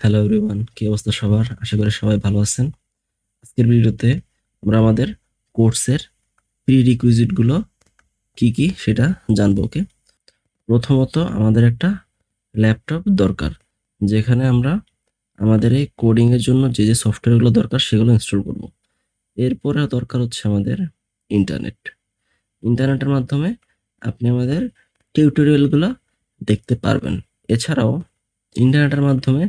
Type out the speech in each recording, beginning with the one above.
Hello everyone, কি অবস্থা সবার? আশা করি সবাই ভালো আছেন। আজকের ভিডিওতে আমরা আমাদের কোর্সের প্রি গুলো কি কি সেটা জানবো। ওকে, প্রথমত আমাদের একটা ল্যাপটপ দরকার, যেখানে আমরা আমাদের এই কোডিং এর জন্য যে যে সফটওয়্যারগুলো দরকার সেগুলো ইনস্টল করব। এরপরে দরকার হচ্ছে আমাদের ইন্টারনেট। ইন্টারনেটের মাধ্যমে আপনি আমাদের টিউটোরিয়ালগুলো দেখতে পারবেন। এছাড়াও ইন্টারনেটের মাধ্যমে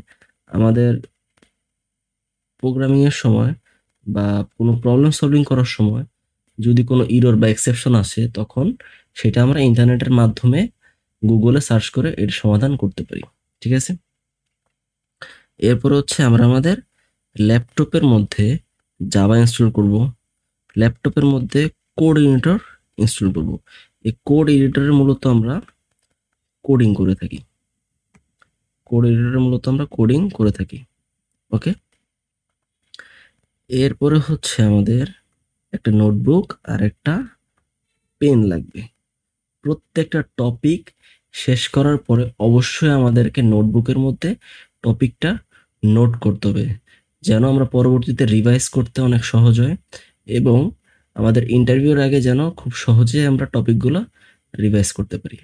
আমাদের প্রোগ্রামিং এর সময় বা কোনো প্রবলেম সলভিং করার সময় যদি কোনো ইরর বা এক্সেপশন আসে, তখন সেটা আমরা ইন্টারনেটের মাধ্যমে গুগলে সার্চ করে এর সমাধান করতে পারি। ঠিক আছে, এরপর হচ্ছে আমরা আমাদের ল্যাপটপের মধ্যে জাভা ইনস্টল করব, ল্যাপটপের মধ্যে কোড এডিটর ইনস্টল করব। এই কোড এডিটরে মূলত আমরা কোডিং করে থাকি, কোডিং করে থাকি। ওকে, এরপরে হচ্ছে আমাদের একটা নোটবুক আর একটা পেন লাগবে। প্রত্যেকটা টপিক শেষ করার পরে অবশ্যই আমাদেরকে নোটবুকের মধ্যে টপিকটা নোট করতে হবে, যেন আমরা পরবর্তীতে রিভাইজ করতে অনেক সহজ হয় এবং আমাদের ইন্টারভিউর আগে যেন খুব সহজে আমরা টপিকগুলো রিভাইজ করতে পারি।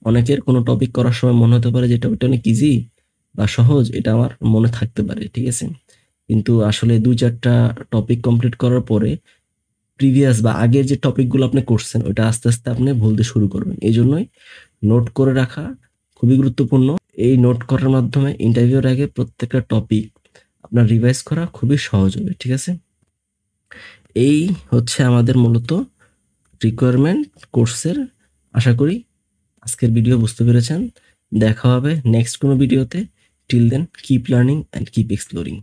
অনেকের কোনো টপিক করার সময় মনে হতে পারে যে টপিকটা অনেক ইজি বা সহজ, এটা আমার মনে থাকতে পারে, ঠিক আছে, কিন্তু আসলে 2-4টা টপিক কমপ্লিট করার পরে প্রিভিয়াস বা আগের যে টপিকগুলো আপনি করছেন ওইটা আস্তে আস্তে আপনি ভুলতে শুরু করবেন। এই জন্যই নোট করে রাখা খুবই গুরুত্বপূর্ণ। এই নোট করার মাধ্যমে ইন্টারভিউর আগে প্রত্যেকটা টপিক আপনার রিভাইজ করা খুবই সহজ হবে। ঠিক আছে, এই হচ্ছে আমাদের মূলত রিকোয়ারমেন্ট কোর্সের। আশা করি আজকের ভিডিও বুঝতে পেরেছেন। দেখা হবে নেক্সট কোনো ভিডিওতে। Till then, keep learning and keep exploring.